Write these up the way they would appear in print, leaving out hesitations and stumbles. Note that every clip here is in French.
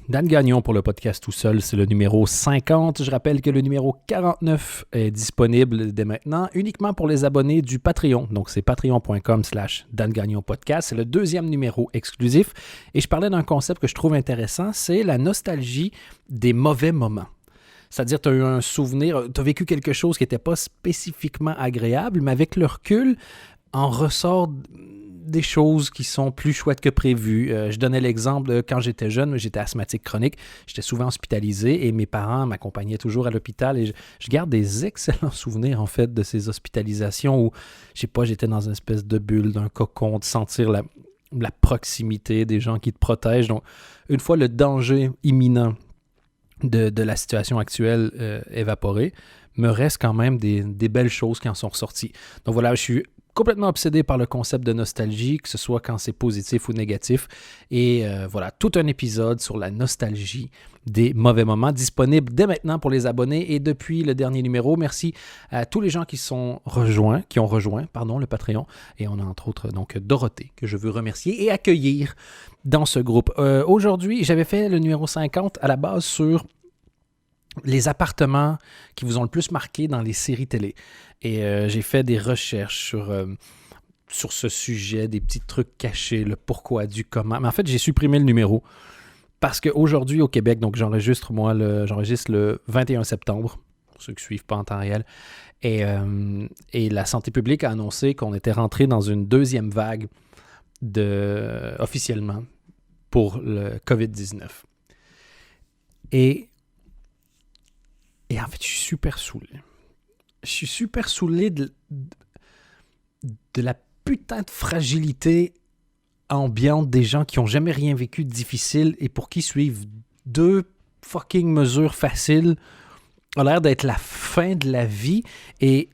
Dan Gagnon pour le podcast tout seul, c'est le numéro 50. Je rappelle que le numéro 49 est disponible dès maintenant uniquement pour les abonnés du Patreon. Donc c'est patreon.com/Dan Gagnon podcast. C'est le deuxième numéro exclusif. Et je parlais d'un concept que je trouve intéressant, c'est la nostalgie des mauvais moments. C'est-à-dire, tu as eu un souvenir, tu as vécu quelque chose qui n'était pas spécifiquement agréable, mais avec le recul, en ressort des choses qui sont plus chouettes que prévues. Je donnais l'exemple de quand j'étais jeune, j'étais asthmatique chronique, j'étais souvent hospitalisé et mes parents m'accompagnaient toujours à l'hôpital et je garde des excellents souvenirs en fait de ces hospitalisations où, je sais pas, j'étais dans une espèce de bulle, d'un cocon, de sentir la proximité des gens qui te protègent. Donc, une fois le danger imminent de la situation actuelle évaporée, me reste quand même des belles choses qui en sont ressorties. Donc voilà, je suis complètement obsédé par le concept de nostalgie, que ce soit quand c'est positif ou négatif. Et voilà, tout un épisode sur la nostalgie des mauvais moments, disponible dès maintenant pour les abonnés et depuis le dernier numéro. Merci à tous les gens qui ont rejoint le Patreon. Et on a entre autres donc Dorothée, que je veux remercier et accueillir dans ce groupe. Aujourd'hui, j'avais fait le numéro 50 à la base sur les appartements qui vous ont le plus marqué dans les séries télé. Et j'ai fait des recherches sur ce sujet, des petits trucs cachés, le pourquoi, du comment. Mais en fait, j'ai supprimé le numéro parce qu'aujourd'hui au Québec, donc j'enregistre le 21 septembre, pour ceux qui ne suivent pas en temps réel, et la santé publique a annoncé qu'on était rentré dans une deuxième vague officiellement pour le COVID-19. Et en fait, je suis super saoulé. Je suis super saoulé de la putain de fragilité ambiante des gens qui n'ont jamais rien vécu de difficile et pour qui suivre 2 fucking mesures faciles a l'air d'être la fin de la vie. Et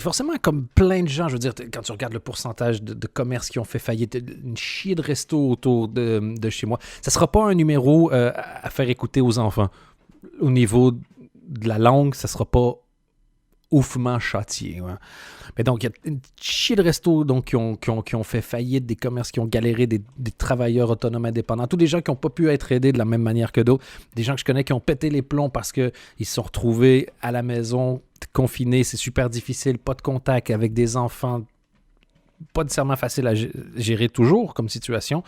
forcément, comme plein de gens, je veux dire, quand tu regardes le pourcentage de commerces qui ont fait faillite, une chier de resto autour de chez moi, ça ne sera pas un numéro à faire écouter aux enfants. Au niveau de la langue, ça ne sera pas oufement châtié. Ouais. Mais donc, il y a une chier de restos donc, qui ont fait faillite, des commerces qui ont galéré, des travailleurs autonomes indépendants, tous des gens qui n'ont pas pu être aidés de la même manière que d'autres, des gens que je connais qui ont pété les plombs parce qu'ils se sont retrouvés à la maison, confinés, c'est super difficile, pas de contact avec des enfants, pas nécessairement facile à gérer toujours comme situation.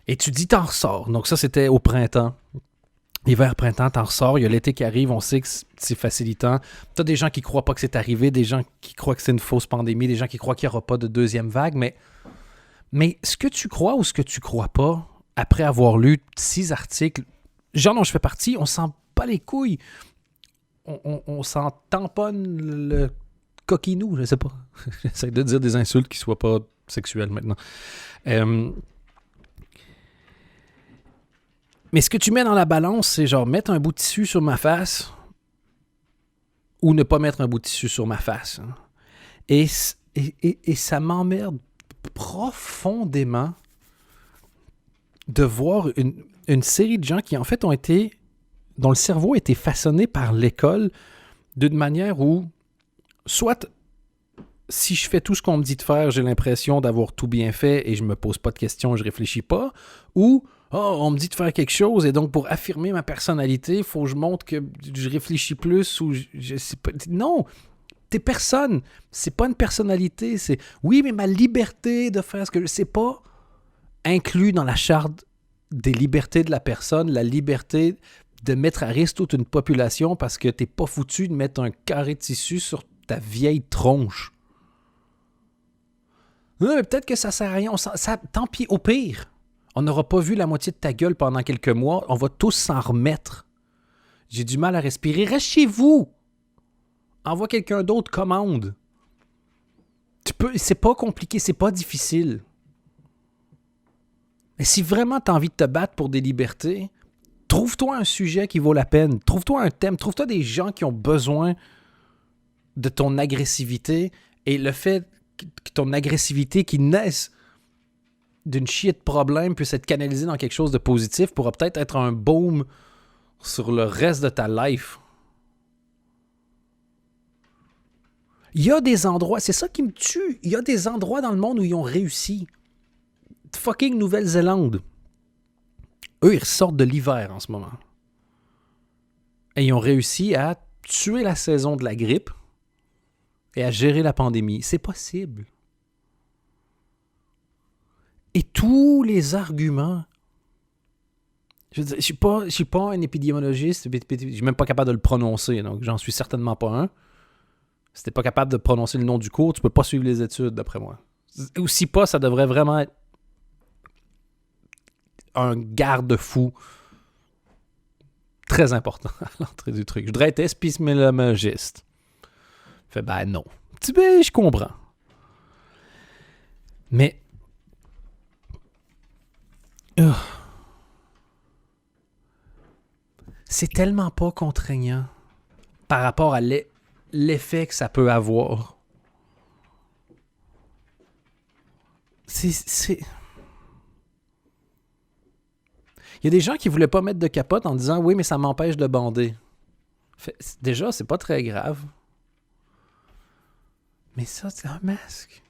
Et tu dis, t'en ressors. Donc ça, c'était au printemps. Hiver, printemps, t'en ressors, il y a l'été qui arrive, on sait que c'est facilitant. T'as des gens qui croient pas que c'est arrivé, des gens qui croient que c'est une fausse pandémie, des gens qui croient qu'il n'y aura pas de deuxième vague, mais ce que tu crois ou ce que tu crois pas, après avoir lu 6 articles, genre dont je fais partie, on sent pas les couilles. On s'en tamponne le coquinou, je sais pas. J'essaie de dire des insultes qui soient pas sexuelles maintenant. Mais ce que tu mets dans la balance, c'est genre mettre un bout de tissu sur ma face ou ne pas mettre un bout de tissu sur ma face. Hein. Et ça m'emmerde profondément de voir une série de gens qui en fait dont le cerveau a été façonné par l'école d'une manière où soit si je fais tout ce qu'on me dit de faire, j'ai l'impression d'avoir tout bien fait et je me pose pas de questions, je réfléchis pas, ou on me dit de faire quelque chose et donc pour affirmer ma personnalité, il faut que je montre que je réfléchis plus ou je sais pas. Non, t'es personne. C'est pas une personnalité. C'est oui, mais ma liberté de faire ce que je sais pas inclus dans la charte des libertés de la personne, la liberté de mettre à risque toute une population parce que t'es pas foutu de mettre un carré de tissu sur ta vieille tronche. Non, mais peut-être que ça sert à rien. Tant pis, au pire. On n'aura pas vu la moitié de ta gueule pendant quelques mois. On va tous s'en remettre. J'ai du mal à respirer. Reste chez vous. Envoie quelqu'un d'autre, commande. C'est pas compliqué, c'est pas difficile. Mais si vraiment tu as envie de te battre pour des libertés, trouve-toi un sujet qui vaut la peine. Trouve-toi un thème. Trouve-toi des gens qui ont besoin de ton agressivité et le fait que ton agressivité qui naisse d'une chier de problème puisse être canalisée dans quelque chose de positif pourra peut-être être un baume sur le reste de ta life. Il y a des endroits, c'est ça qui me tue, il y a des endroits dans le monde où ils ont réussi. Fucking Nouvelle-Zélande. Eux, ils ressortent de l'hiver en ce moment. Et ils ont réussi à tuer la saison de la grippe et à gérer la pandémie. C'est possible. Et tous les arguments... Je ne suis pas un épidémiologiste, je suis même pas capable de le prononcer, donc j'en suis certainement pas un. Si t'es pas capable de prononcer le nom du cours, tu peux pas suivre les études, d'après moi. Ou si pas, ça devrait vraiment être un garde-fou très important à l'entrée du truc. Je voudrais être épistémologiste. Fait, ben non. Ben, je comprends. Mais... c'est tellement pas contraignant par rapport à l'effet que ça peut avoir. C'est... Il y a des gens qui voulaient pas mettre de capote en disant « Oui, mais ça m'empêche de bander. » Déjà, c'est pas très grave. Mais ça, c'est un masque.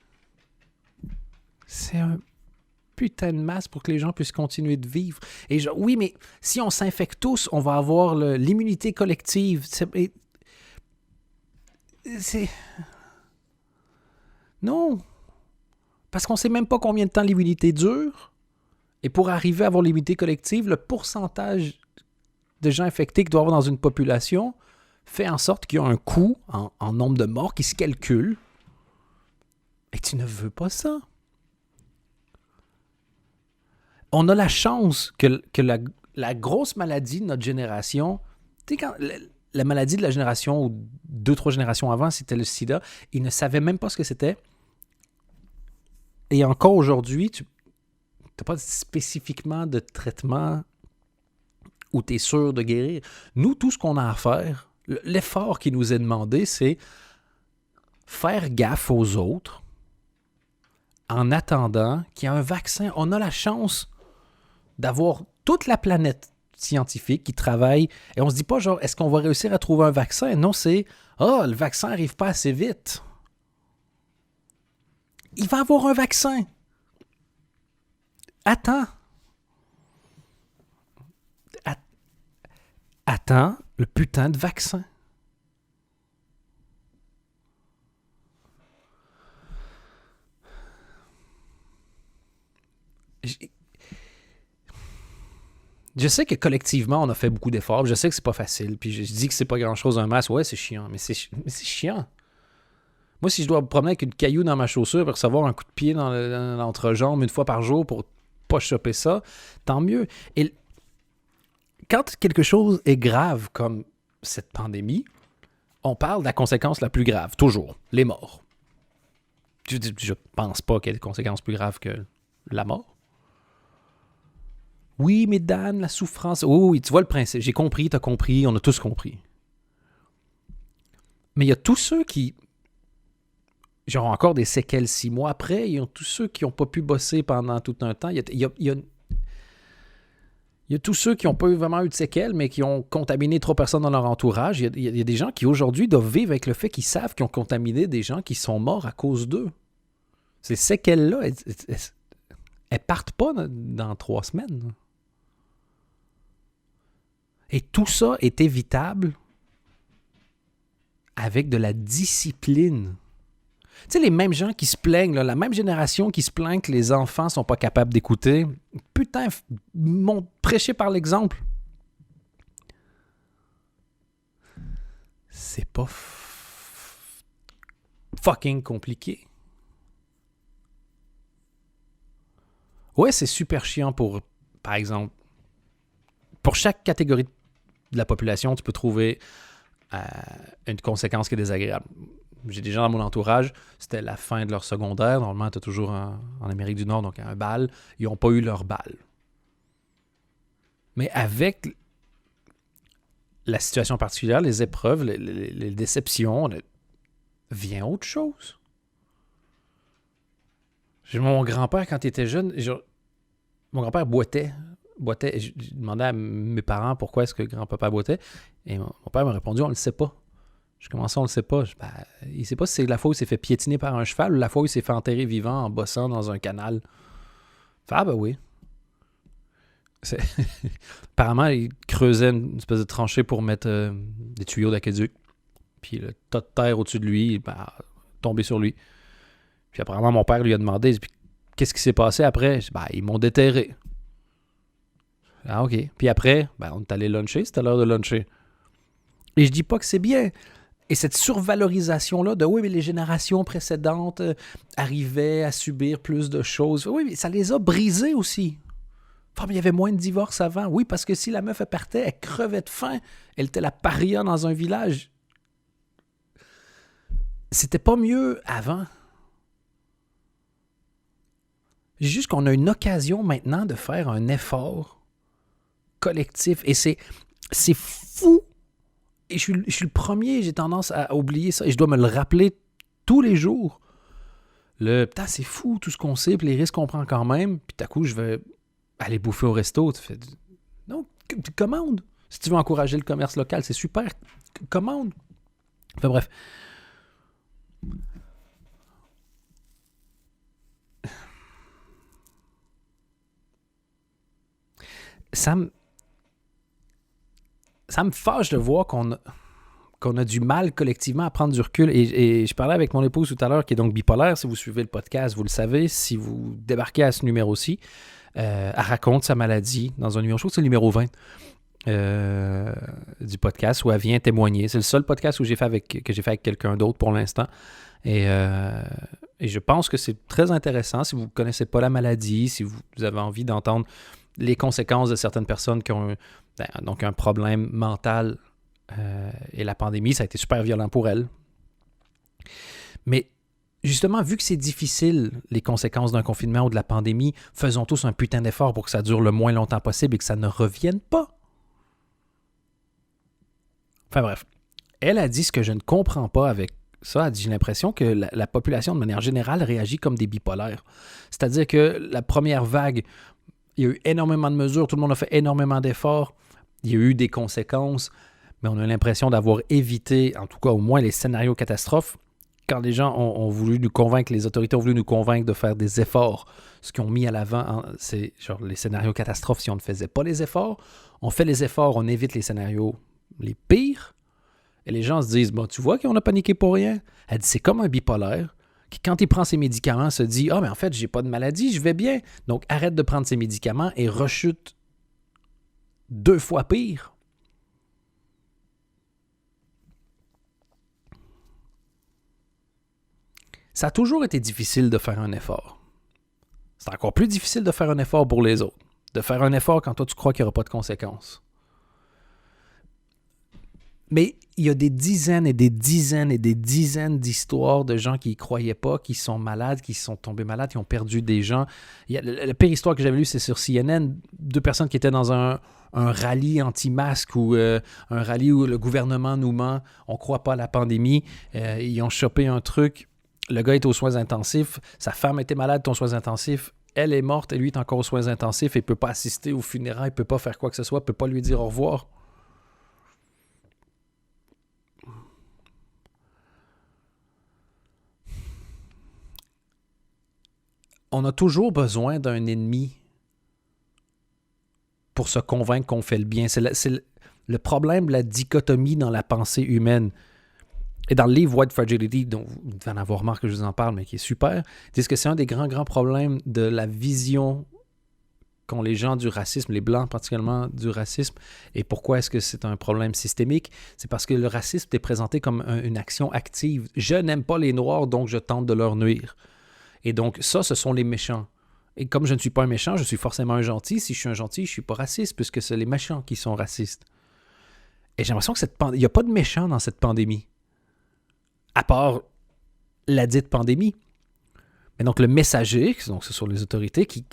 C'est un putain de masque pour que les gens puissent continuer de vivre. Et oui, mais si on s'infecte tous, on va avoir l'immunité collective. C'est... Non. Parce qu'on sait même pas combien de temps l'immunité dure. Et pour arriver à avoir l'immunité collective, le pourcentage de gens infectés qu'il doit y avoir dans une population fait en sorte qu'il y a un coût en nombre de morts qui se calcule. Et tu ne veux pas ça. On a la chance que la grosse maladie de notre génération, tu sais, quand la maladie de la génération ou 2-3 générations avant, c'était le sida, ils ne savaient même pas ce que c'était. Et encore aujourd'hui, tu n'as pas spécifiquement de traitement où tu es sûr de guérir. Nous, tout ce qu'on a à faire, l'effort qui nous est demandé, c'est faire gaffe aux autres en attendant qu'il y ait un vaccin. On a la chance d'avoir toute la planète scientifique qui travaille et on se dit pas genre, est-ce qu'on va réussir à trouver un vaccin? Non, c'est, le vaccin n'arrive pas assez vite. Il va y avoir un vaccin. Attends. Attends le putain de vaccin. Je sais que collectivement, on a fait beaucoup d'efforts. Je sais que c'est pas facile. Puis je dis que c'est pas grand-chose un masque. Ouais, c'est chiant. Mais c'est chiant. Moi, si je dois me promener avec une caillou dans ma chaussure pour recevoir un coup de pied dans l'entrejambe une fois par jour pour pas choper ça, tant mieux. Et quand quelque chose est grave comme cette pandémie, on parle de la conséquence la plus grave, toujours, les morts. Je pense pas qu'il y ait des conséquences plus graves que la mort. Oui, mais Dan, la souffrance... Oh, oui, tu vois le principe. J'ai compris, t'as compris, on a tous compris. Mais il y a tous ceux qui... genre encore des séquelles 6 mois après, il y a tous ceux qui n'ont pas pu bosser pendant tout un temps. Il y a tous ceux qui n'ont pas vraiment eu de séquelles, mais qui ont contaminé 3 personnes dans leur entourage. Il y a des gens qui aujourd'hui doivent vivre avec le fait qu'ils savent qu'ils ont contaminé des gens qui sont morts à cause d'eux. Ces séquelles-là, elles partent pas dans 3 semaines. Et tout ça est évitable avec de la discipline. Tu sais, les mêmes gens qui se plaignent, là, la même génération qui se plaint que les enfants sont pas capables d'écouter, putain, m'ont prêché par l'exemple. C'est pas fucking compliqué. Ouais, c'est super chiant pour, par exemple, pour chaque catégorie de la population, tu peux trouver une conséquence qui est désagréable. J'ai des gens dans mon entourage, c'était la fin de leur secondaire. Normalement, tu as toujours en Amérique du Nord, donc un bal. Ils n'ont pas eu leur bal. Mais avec la situation particulière, les épreuves, les déceptions, vient autre chose. Mon grand-père, quand il était jeune, mon grand-père boitait. Je demandais à mes parents pourquoi est-ce que grand-papa boitait. Et mon père m'a répondu, on ne le sait pas. Je commençais, on le sait pas. Il ne sait pas si c'est la fois où il s'est fait piétiner par un cheval ou la fois où il s'est fait enterrer vivant en bossant dans un canal. Ah ben oui. Apparemment, il creusait une espèce de tranchée pour mettre des tuyaux d'aqueduc. Puis le tas de terre au-dessus de lui, tombé sur lui. Puis apparemment, mon père lui a demandé, qu'est-ce qui s'est passé après? Ils m'ont déterré. Ah, OK. Puis après, on est allé luncher, c'était l'heure de luncher. Et je dis pas que c'est bien. Et cette survalorisation-là de oui, mais les générations précédentes arrivaient à subir plus de choses. Oui, mais ça les a brisés aussi. Enfin, mais il y avait moins de divorces avant. Oui, parce que si la meuf elle partait, elle crevait de faim. Elle était la paria dans un village. C'était pas mieux avant. Juste qu'on a une occasion maintenant de faire un effort collectif. Et c'est fou. Et je suis le premier, j'ai tendance à oublier ça. Et je dois me le rappeler tous les jours. Putain, c'est fou tout ce qu'on sait, puis les risques qu'on prend quand même. Puis d'un coup, je vais aller bouffer au resto. Tu fais, non, tu commandes. Si tu veux encourager le commerce local, c'est super. Commande. Enfin bref. Ça me fâche de voir qu'on a du mal collectivement à prendre du recul. Et je parlais avec mon épouse tout à l'heure, qui est donc bipolaire. Si vous suivez le podcast, vous le savez. Si vous débarquez à ce numéro-ci, elle raconte sa maladie dans un numéro, je trouve que c'est le numéro 20 du podcast, où elle vient témoigner. C'est le seul podcast que j'ai fait avec quelqu'un d'autre pour l'instant. Et je pense que c'est très intéressant. Si vous ne connaissez pas la maladie, si vous avez envie d'entendre les conséquences de certaines personnes qui ont donc un problème mental et la pandémie, ça a été super violent pour elle. Mais justement, vu que c'est difficile, les conséquences d'un confinement ou de la pandémie, faisons tous un putain d'effort pour que ça dure le moins longtemps possible et que ça ne revienne pas. Enfin bref, elle a dit ce que je ne comprends pas avec ça. Elle a dit, j'ai l'impression que la population, de manière générale, réagit comme des bipolaires. C'est-à-dire que la première vague, il y a eu énormément de mesures, tout le monde a fait énormément d'efforts, il y a eu des conséquences, mais on a l'impression d'avoir évité, en tout cas au moins les scénarios catastrophes, quand les gens ont voulu nous convaincre, les autorités ont voulu nous convaincre de faire des efforts. Ce qu'ils ont mis à l'avant, c'est genre les scénarios catastrophes. Si on ne faisait pas les efforts, on fait les efforts, on évite les scénarios les pires. Et les gens se disent, tu vois qu'on a paniqué pour rien. Elle dit, c'est comme un bipolaire qui, quand il prend ses médicaments, se dit, mais en fait, j'ai pas de maladie, je vais bien. Donc, arrête de prendre ses médicaments et rechute 2 fois pire. Ça a toujours été difficile de faire un effort. C'est encore plus difficile de faire un effort pour les autres. De faire un effort quand toi, tu crois qu'il n'y aura pas de conséquences. Mais il y a des dizaines et des dizaines et des dizaines d'histoires de gens qui ne croyaient pas, qui sont malades, qui sont tombés malades, qui ont perdu des gens. La pire histoire que j'avais lue, c'est sur CNN. 2 personnes qui étaient dans un rallye anti-masque ou un rallye où le gouvernement nous ment, on ne croit pas à la pandémie. Ils ont chopé un truc. Le gars est aux soins intensifs. Sa femme était malade aux soins intensifs. Elle est morte et lui est encore aux soins intensifs et ne peut pas assister aux funérailles, il ne peut pas faire quoi que ce soit, il ne peut pas lui dire au revoir. On a toujours besoin d'un ennemi pour se convaincre qu'on fait le bien. C'est le problème de la dichotomie dans la pensée humaine. Et dans le livre White Fragility, dont vous devez en avoir marre que je vous en parle, mais qui est super, ils disent que c'est un des grands problèmes de la vision qu'ont les gens du racisme, les Blancs particulièrement du racisme. Et pourquoi est-ce que c'est un problème systémique? C'est parce que le racisme est présenté comme une action active. Je n'aime pas les Noirs, donc je tente de leur nuire. Et donc, ça, ce sont les méchants. Et comme je ne suis pas un méchant, je suis forcément un gentil. Si je suis un gentil, je ne suis pas raciste, puisque c'est les méchants qui sont racistes. Et j'ai l'impression qu'il n'y a pas de méchants dans cette pandémie. À part la dite pandémie. Mais donc, le messager, donc ce sont les autorités, qui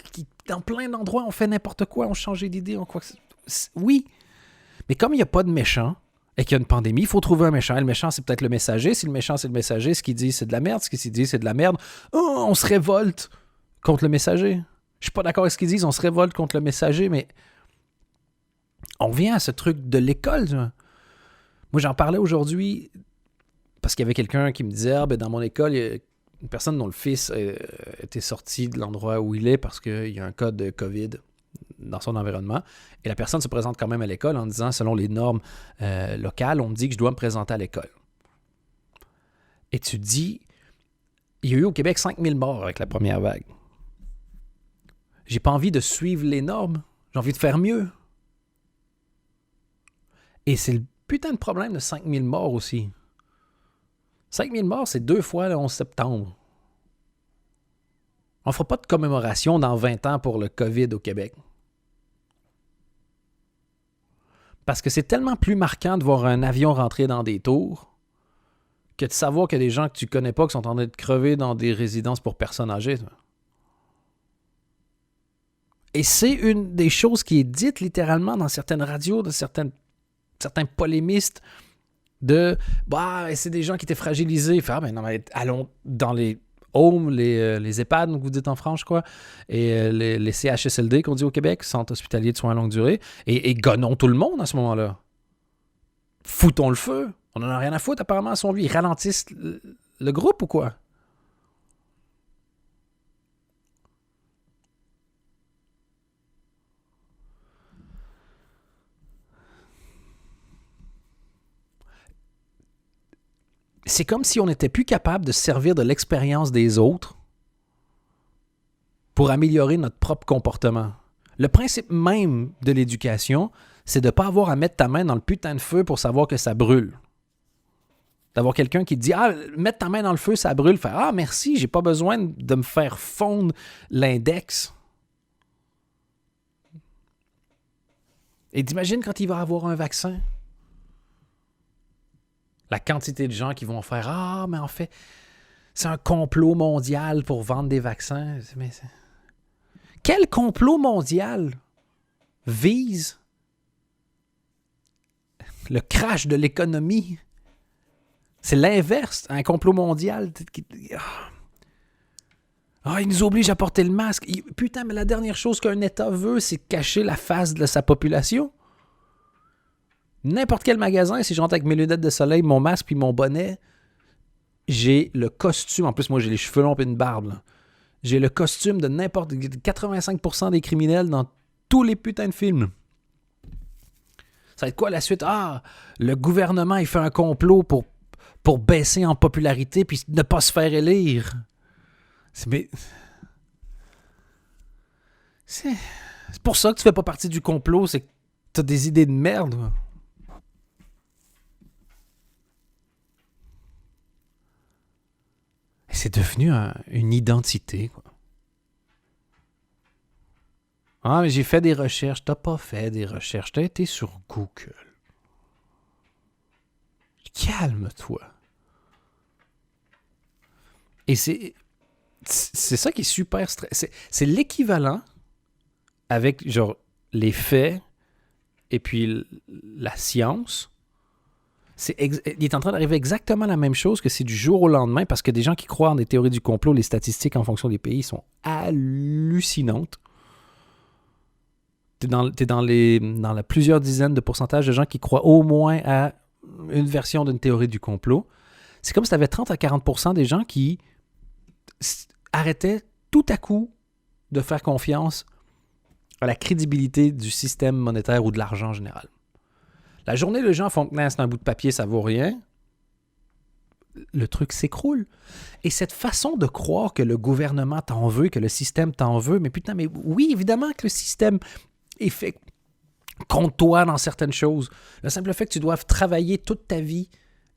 dans plein d'endroits, ont fait n'importe quoi, ont changé d'idée, ont quoi que oui. Mais comme il n'y a pas de méchants, et qu'il y a une pandémie, il faut trouver un méchant. Et le méchant, c'est peut-être le messager. Si le méchant, c'est le messager, ce qu'il dit, c'est de la merde. Ce qu'il dit, c'est de la merde. On se révolte contre le messager. Je suis pas d'accord avec ce qu'ils disent. On se révolte contre le messager, mais on revient à ce truc de l'école. Moi, j'en parlais aujourd'hui parce qu'il y avait quelqu'un qui me disait dans mon école, il y a une personne dont le fils était sorti de l'endroit où il est parce qu'il y a un cas de COVID dans son environnement, et la personne se présente quand même à l'école en disant, selon les normes locales, on me dit que je dois me présenter à l'école. Et tu dis, il y a eu au Québec 5000 morts avec la première vague. J'ai pas envie de suivre les normes, j'ai envie de faire mieux. Et c'est le putain de problème de 5000 morts aussi. 5000 morts, c'est 2 fois le 11 septembre. On ne fera pas de commémoration dans 20 ans pour le COVID au Québec. Parce que c'est tellement plus marquant de voir un avion rentrer dans des tours que de savoir qu'il y a des gens que tu connais pas qui sont en train de crever dans des résidences pour personnes âgées. Et c'est une des choses qui est dite littéralement dans certaines radios, de certains polémistes, de c'est des gens qui étaient fragilisés. Non, mais allons dans les homes, les EHPAD, donc vous dites en France, quoi, et les CHSLD qu'on dit au Québec, Centre hospitalier de soins à longue durée, et gonnons tout le monde à ce moment-là. Foutons le feu. On n'en a rien à foutre, apparemment, à son vie. Ils ralentissent le groupe ou quoi? C'est comme si on n'était plus capable de se servir de l'expérience des autres pour améliorer notre propre comportement. Le principe même de l'éducation, c'est de ne pas avoir à mettre ta main dans le putain de feu pour savoir que ça brûle. D'avoir quelqu'un qui te dit « mettre ta main dans le feu, ça brûle », faire « Ah, merci, j'ai pas besoin de me faire fondre l'index. » Et t'imagines quand il va avoir un vaccin? La quantité de gens qui vont faire « Ah, mais en fait, c'est un complot mondial pour vendre des vaccins. » Quel complot mondial vise le crash de l'économie? C'est l'inverse, un complot mondial. Il nous oblige à porter le masque. Putain, mais la dernière chose qu'un État veut, c'est cacher la face de sa population. N'importe quel magasin, si je rentre avec mes lunettes de soleil, mon masque puis mon bonnet, j'ai le costume. En plus, moi, j'ai les cheveux longs et une barbe. Là. J'ai le costume de 85% des criminels dans tous les putains de films. Ça va être quoi la suite? Le gouvernement, il fait un complot pour baisser en popularité puis ne pas se faire élire. C'est pour ça que tu fais pas partie du complot, c'est que t'as des idées de merde. C'est devenu une identité, quoi. Mais j'ai fait des recherches. T'as pas fait des recherches. T'as été sur Google. Calme-toi. Et c'est ça qui est super stressant. C'est l'équivalent avec, genre, les faits et puis la science. Il est en train d'arriver exactement la même chose que c'est du jour au lendemain parce que des gens qui croient en des théories du complot, les statistiques en fonction des pays sont hallucinantes. T'es dans la plusieurs dizaines de pourcentages de gens qui croient au moins à une version d'une théorie du complot. C'est comme si tu avais 30 à 40% des gens qui arrêtaient tout à coup de faire confiance à la crédibilité du système monétaire ou de l'argent en général. La journée, les gens font que c'est un bout de papier, ça vaut rien. Le truc s'écroule. Et cette façon de croire que le gouvernement t'en veut, que le système t'en veut, mais putain, mais oui, évidemment que le système est fait contre toi dans certaines choses. Le simple fait que tu doives travailler toute ta vie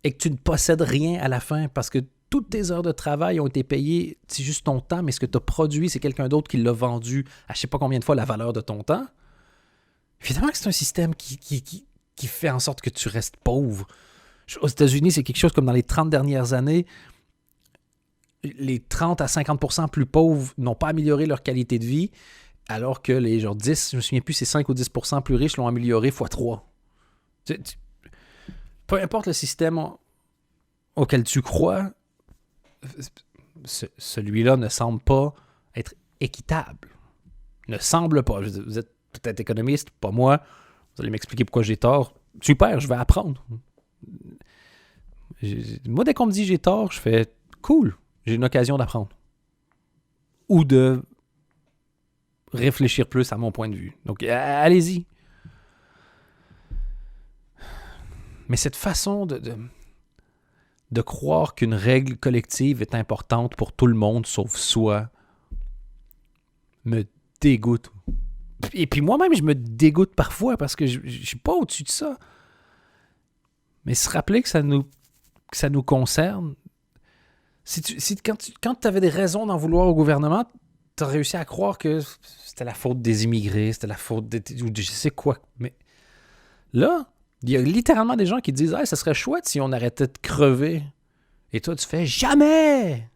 et que tu ne possèdes rien à la fin parce que toutes tes heures de travail ont été payées, c'est juste ton temps, mais ce que tu as produit, c'est quelqu'un d'autre qui l'a vendu à je ne sais pas combien de fois la valeur de ton temps. Évidemment que c'est un système qui fait en sorte que tu restes pauvre. Aux États-Unis, c'est quelque chose comme dans les 30 dernières années, les 30 à 50% plus pauvres n'ont pas amélioré leur qualité de vie, alors que les genre 10, je me souviens plus, c'est 5 ou 10% plus riches l'ont amélioré x3. Peu importe le système auquel tu crois, celui-là ne semble pas être équitable. Ne semble pas. Vous êtes peut-être économiste, pas moi. Vous allez m'expliquer pourquoi j'ai tort. Super, je vais apprendre. Moi, dès qu'on me dit j'ai tort, je fais cool, j'ai une occasion d'apprendre. Ou de réfléchir plus à mon point de vue. Donc, allez-y. Mais cette façon de croire qu'une règle collective est importante pour tout le monde, sauf soi, me dégoûte. Et puis moi-même, je me dégoûte parfois parce que je ne suis pas au-dessus de ça. Mais se rappeler que ça nous concerne, quand tu avais des raisons d'en vouloir au gouvernement, tu as réussi à croire que c'était la faute des immigrés, c'était la faute de je sais quoi. Mais là, il y a littéralement des gens qui disent « Hey, ça serait chouette si on arrêtait de crever. » Et toi, tu fais « Jamais! »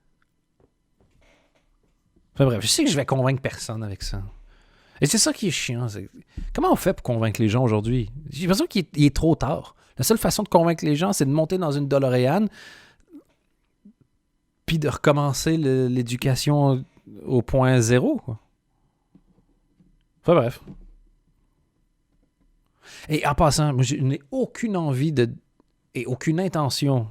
Enfin bref, je sais que je vais convaincre personne avec ça. Et c'est ça qui est chiant. Comment on fait pour convaincre les gens aujourd'hui? J'ai l'impression qu'il est trop tard. La seule façon de convaincre les gens, c'est de monter dans une DeLorean puis de recommencer l'éducation au point zéro, quoi. Enfin bref. Et en passant, moi, je n'ai aucune envie et aucune intention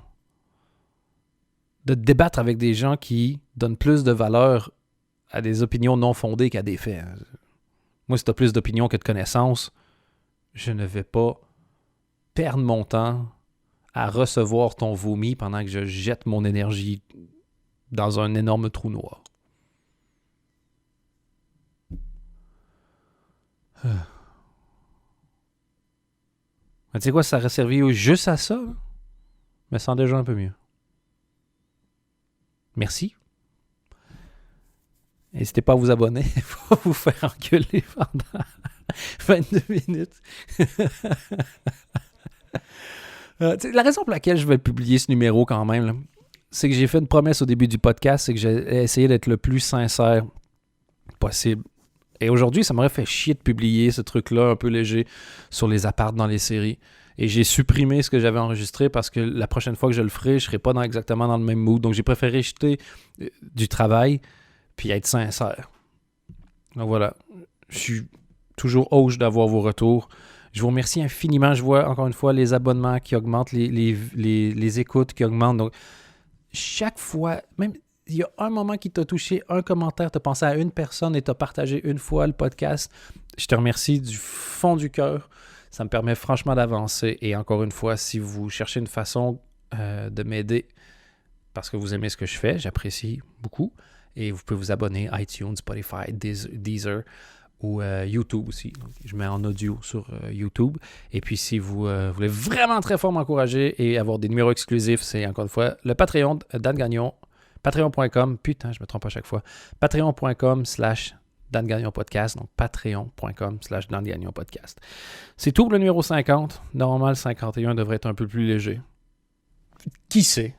de débattre avec des gens qui donnent plus de valeur à des opinions non fondées qu'à des faits. Moi, si tu as plus d'opinions que de connaissances, je ne vais pas perdre mon temps à recevoir ton vomi pendant que je jette mon énergie dans un énorme trou noir. Tu sais quoi, ça aurait servi juste à ça, là? Je me sens déjà un peu mieux. Merci. N'hésitez pas à vous abonner pour vous faire engueuler pendant 22 minutes. La raison pour laquelle je vais publier ce numéro quand même, là, c'est que j'ai fait une promesse au début du podcast, c'est que j'ai essayé d'être le plus sincère possible. Et aujourd'hui, ça m'aurait fait chier de publier ce truc-là un peu léger sur les apparts dans les séries. Et j'ai supprimé ce que j'avais enregistré parce que la prochaine fois que je le ferai, je ne serai pas exactement dans le même mood. Donc j'ai préféré jeter du travail puis être sincère. Donc voilà, je suis toujours hoche d'avoir vos retours. Je vous remercie infiniment. Je vois encore une fois les abonnements qui augmentent, les écoutes qui augmentent. Donc chaque fois, même il y a un moment qui t'a touché, un commentaire, t'as pensé à une personne et t'as partagé une fois le podcast, je te remercie du fond du cœur. Ça me permet franchement d'avancer. Et encore une fois, si vous cherchez une façon de m'aider parce que vous aimez ce que je fais, j'apprécie beaucoup. Et vous pouvez vous abonner à iTunes, Spotify, Deezer ou YouTube aussi. Donc, je mets en audio sur YouTube. Et puis, si vous voulez vraiment très fort m'encourager et avoir des numéros exclusifs, c'est encore une fois le Patreon Dan Gagnon. Patreon.com, putain, je me trompe à chaque fois. Patreon.com/Dan Gagnon Podcast. Donc, patreon.com/Dan Gagnon Podcast. C'est tout pour le numéro 50. Normalement, le 51 devrait être un peu plus léger. Qui sait?